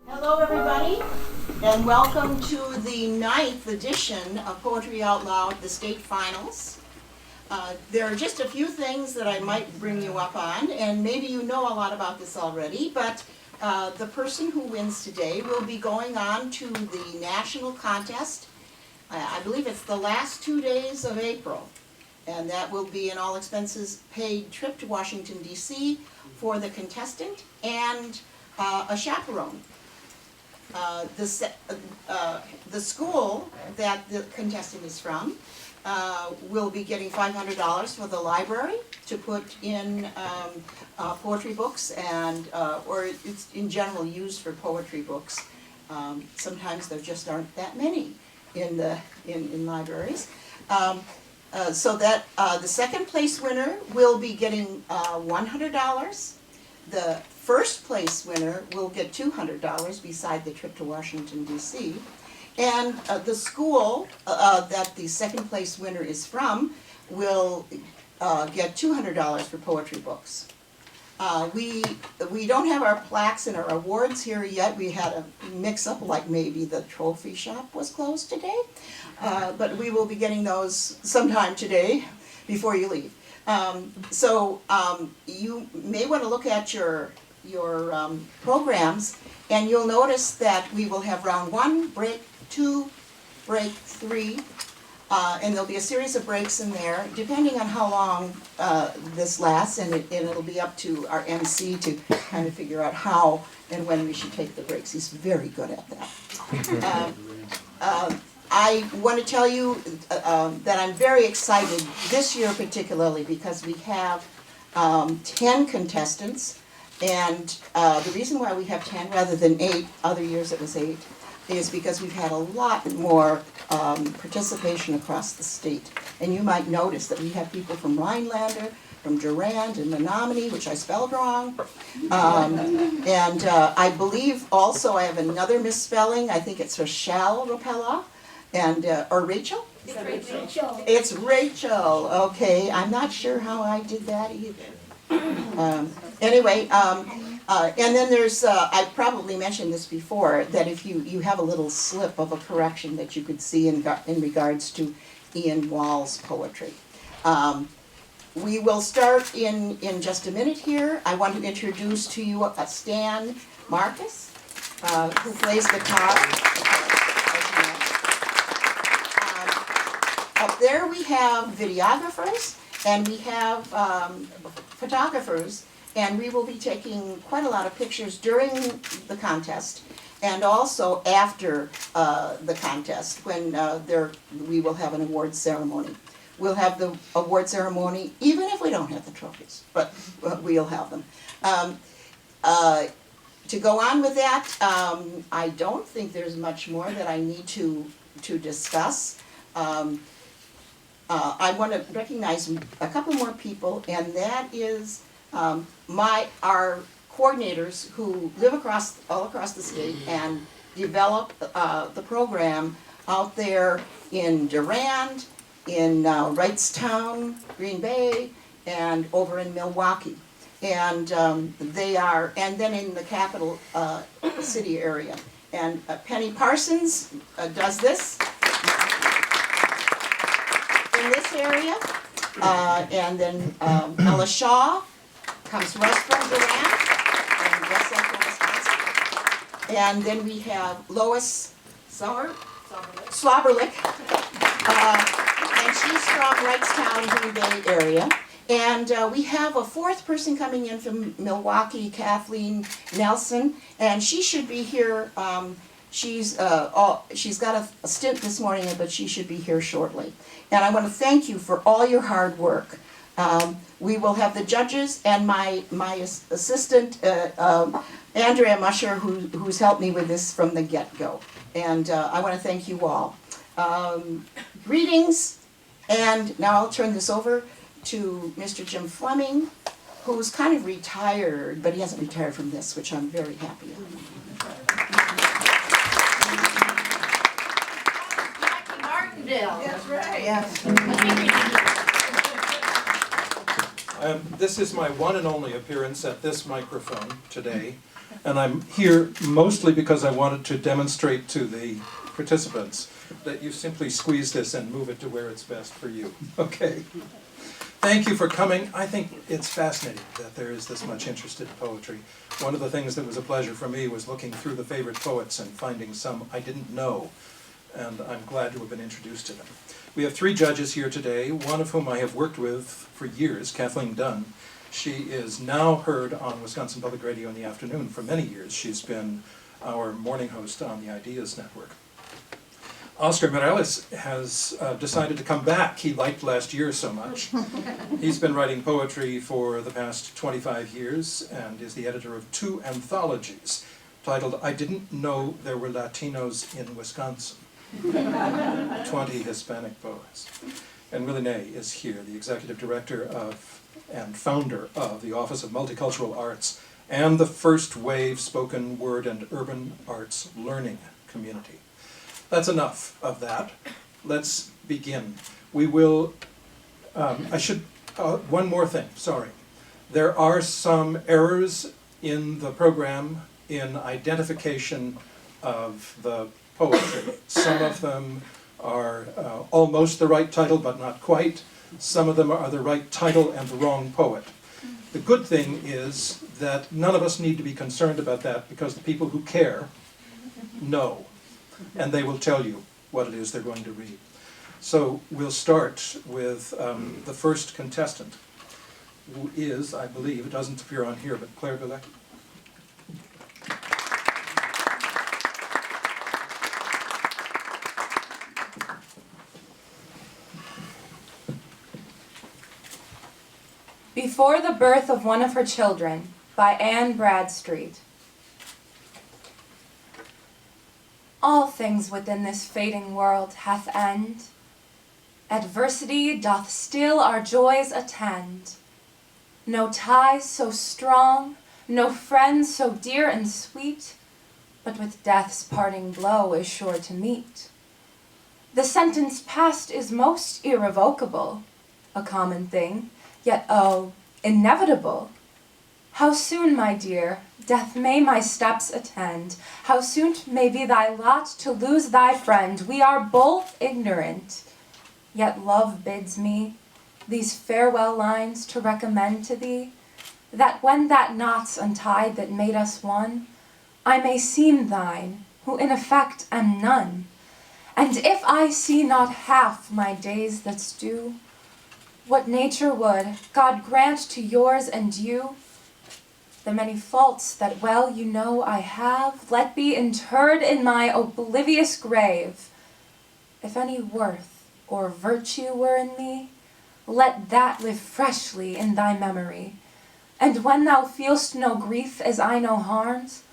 Hello, everybody, and welcome to the 9th edition of Poetry Out Loud, the state finals. There are just a few things that I might bring you up on, and maybe you know a lot about this already, but the person who wins today will be going on to the national contest. I believe it's the last 2 days of April, and that will be an all expenses paid trip to Washington, D.C. for the contestant and a chaperone. The school that the contestant is from will be getting $500 for the library to put in poetry books and or it's in general used for poetry books. Sometimes there just aren't that many in libraries. So that the second place winner will be getting $100. The first place winner will get $200 beside the trip to Washington, D.C. And the school that the second place winner is from will get $200 for poetry books. We don't have our plaques and our awards here yet. We had a mix-up, like maybe the trophy shop was closed today. But we will be getting those sometime today before you leave. You may want to look at your programs, and you'll notice that we will have round 1, break 2, break 3, and there'll be a series of breaks in there, depending on how long this lasts, and it'll be up to our MC to kind of figure out how and when we should take the breaks. He's very good at that. I want to tell you that I'm very excited this year particularly because we have 10 contestants, and the reason why we have 10 rather than 8, other years it was 8, is because we've had a lot more participation across the state. And you might notice that we have people from Rhinelander, from Durand and Menominee, which I spelled wrong. I believe also I have another misspelling. I think it's Rochelle Rapella. And, or Rachel? It's Rachel. It's Rachel, okay. I'm not sure how I did that either. Anyway, and then there's, I probably mentioned this before, that if you have a little slip of a correction that you could see in regards to Ian Wall's poetry. We will start in just a minute here. I want to introduce to you Stan Marcus, who plays guitar. Up there we have videographers and we have photographers, and we will be taking quite a lot of pictures during the contest and also after the contest when we will have an award ceremony. We'll have the award ceremony even if we don't have the trophies, but we'll have them. To go on with that, I don't think there's much more that I need to discuss. I want to recognize a couple more people, and that is our coordinators who live all across the state and develop the program out there in Durand, in Wrightstown, Green Bay, and over in Milwaukee. And they are, and then in the capital city area. And Penny Parsons does this. In this area, and then Ella Shaw comes west from Durand, and west central Wisconsin. And then we have Lois Slobberlick, and she's from Wrightstown, Green Bay area. And we have a fourth person coming in from Milwaukee, Kathleen Nelson, and she should be here. She's got a stint this morning, but she should be here shortly. And I want to thank you for all your hard work. We will have the judges and my assistant, Andrea Musher, who's helped me with this from the get-go. And I want to thank you all. Greetings, and now I'll turn this over to Mr. Jim Fleming, who's kind of retired, but he hasn't retired from this, which I'm very happy with. That's right. Yes. This is my one and only appearance at this microphone today. And I'm here mostly because I wanted to demonstrate to the participants that you simply squeeze this and move it to where it's best for you. Okay. Thank you for coming. I think it's fascinating that there is this much interest in poetry. One of the things that was a pleasure for me was looking through the favorite poets and finding some I didn't know, and I'm glad to have been introduced to them. We have 3 judges here today, one of whom I have worked with for years, Kathleen Dunn. She is now heard on Wisconsin Public Radio in the afternoon for many years. She's been our morning host on the Ideas Network. Oscar Mireles has decided to come back. He liked last year so much. He's been writing poetry for the past 25 years and is the editor of 2 anthologies titled I Didn't Know There Were Latinos in Wisconsin, 20 Hispanic poets. And Willie Ney is here, the executive director of and founder of the Office of Multicultural Arts and the First Wave Spoken Word and Urban Arts Learning Community. That's enough of that. Let's begin. We will, one more thing, sorry. There are some errors in the program in identification of the poetry. Some of them are almost the right title, but not quite. Some of them are the right title and the wrong poet. The good thing is that none of us need to be concerned about that because the people who care know, and they will tell you what it is they're going to read. So we'll start with the first contestant, who is, I believe, it doesn't appear on here, but Claire Bilecki. Before the Birth of One of Her Children, by Anne Bradstreet. All things within this fading world hath end. Adversity doth still our joys attend. No ties so strong, no friends so dear and sweet, but with death's parting blow is sure to meet. The sentence passed is most irrevocable, a common thing, yet oh, inevitable. How soon, my dear, death may my steps attend, how soon may be thy lot to lose thy friend, we are both ignorant. Yet love bids me these farewell lines to recommend to thee, that when that knot's untied that made us one, I may seem thine, who in effect am none. And if I see not half my days that's due, what nature would, God grant to yours and you. The many faults that well you know I have, let be interred in my oblivious grave. If any worth or virtue were in me, let that live freshly in thy memory. And when thou feel'st no grief as I no harms,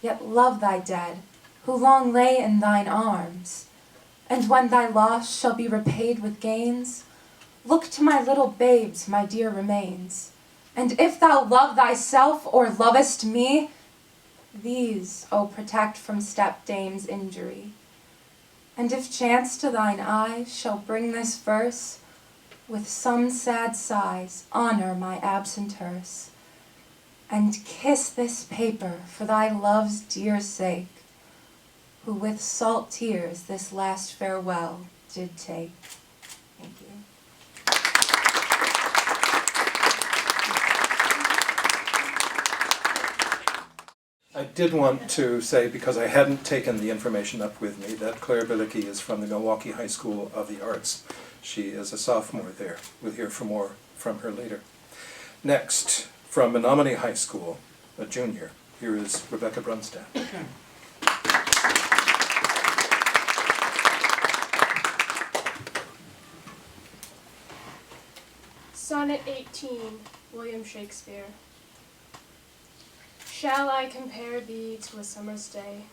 yet love thy dead, who long lay in thine arms. And when thy loss shall be repaid with gains, look to my little babes, my dear remains. And if thou love thyself or lovest me, these, O protect from stepdame's injury. And if chance to thine eyes shall bring this verse, with some sad sighs honor my absent hearse, and kiss this paper for thy love's dear sake, who with salt tears this last farewell did take. Thank you. I did want to say, because I hadn't taken the information up with me, that Claire Bilecki is from the Milwaukee High School of the Arts. She is a sophomore there. We'll hear more from her later. Next, from Menominee High School, a junior, here is Rebecca Brunstad. Sonnet 18, William Shakespeare. Shall I compare thee to a summer's day?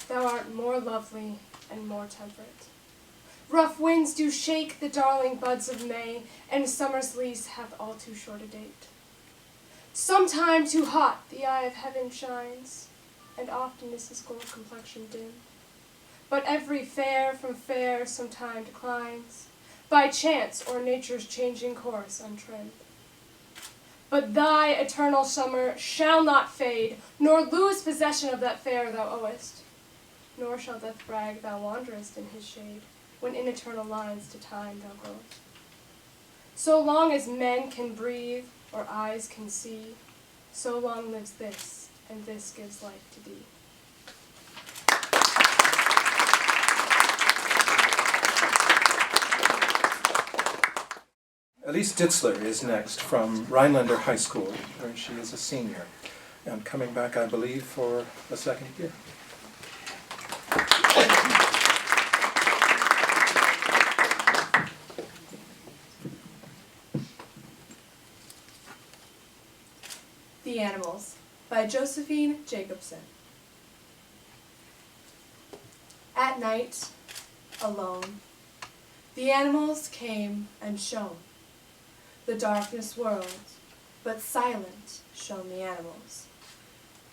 Thou art more lovely and more temperate. Rough winds do shake the darling buds of May, and summer's lease hath all too short a date. Sometime too hot the eye of heaven shines, and often is his gold complexion dim. But every fair from fair sometime declines, by chance or nature's changing course untrimmed. But thy eternal summer shall not fade, nor lose possession of that fair thou owest. Nor shall death brag thou wanderest in his shade, when in eternal lines to time thou goest. So long as men can breathe, or eyes can see, so long lives this, and this gives life to thee. Elise Ditzler is next from Rhinelander High School, where she is a senior, and coming back, I believe, for a second year. The Animals by Josephine Jacobson. At night, alone, the animals came and shone. The darkness whirled, but silent shone the animals.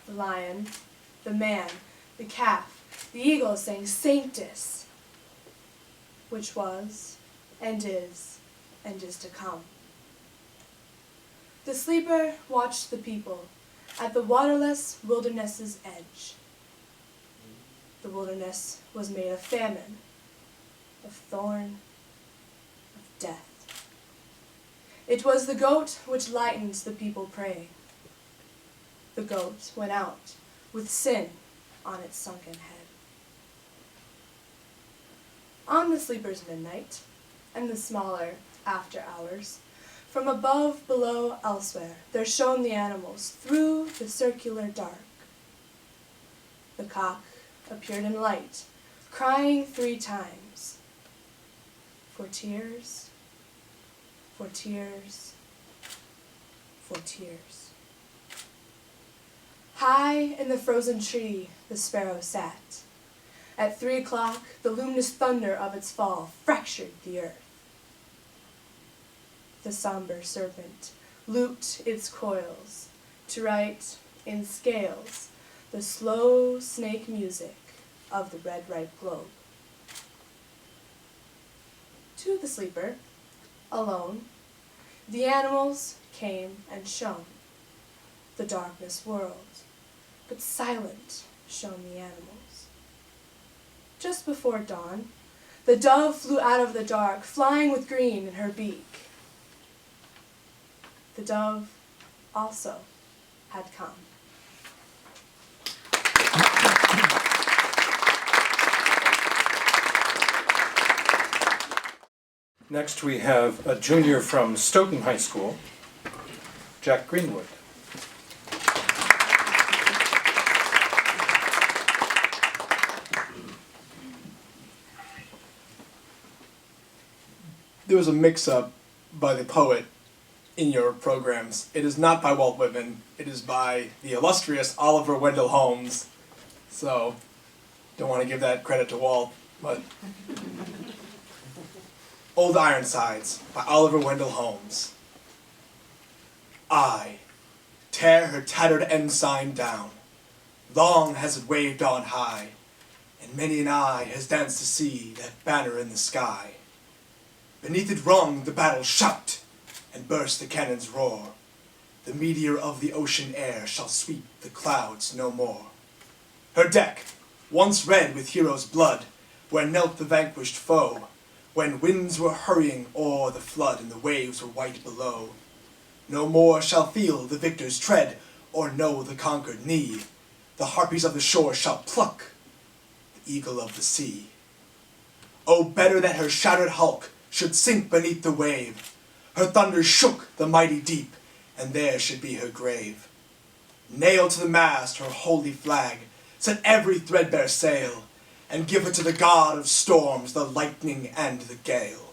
The lion, the man, the calf, the eagle sang Sanctus, which was, and is to come. The sleeper watched the people at the waterless wilderness's edge. The wilderness was made of famine, of thorn, of death. It was the goat which lightened the people praying. The goat went out with sin on its sunken head. On the sleeper's midnight, and the smaller after hours, from above, below, elsewhere, there shone the animals through the circular dark. The cock appeared in light, crying 3 times, for tears, for tears, for tears. High in the frozen tree the sparrow sat. At 3 o'clock the luminous thunder of its fall fractured the earth. The somber serpent looped its coils to write in scales the slow snake music of the red ripe globe. To the sleeper, alone, the animals came and shone. The darkness whirled, but silent shone the animals. Just before dawn, the dove flew out of the dark, flying with green in her beak. The dove also had come. Next, we have a junior from Stoughton High School, Jack Greenwood. There was a mix-up by the poet in your programs. It is not by Walt Whitman. It is by the illustrious Oliver Wendell Holmes. So, don't want to give that credit to Walt, but... Old Ironsides by Oliver Wendell Holmes. I tear her tattered ensign down. Long has it waved on high, and many an eye has danced to see that banner in the sky. Beneath it rung the battle shout, and burst the cannon's roar. The meteor of the ocean air shall sweep the clouds no more. Her deck, once red with heroes' blood, where knelt the vanquished foe, when winds were hurrying o'er the flood and the waves were white below. No more shall feel the victor's tread, or know the conquered knee. The harpies of the shore shall pluck the eagle of the sea. Oh, better that her shattered hulk should sink beneath the wave. Her thunders shook the mighty deep, and there should be her grave. Nail to the mast her holy flag, set every threadbare sail, and give it to the god of storms, the lightning and the gale.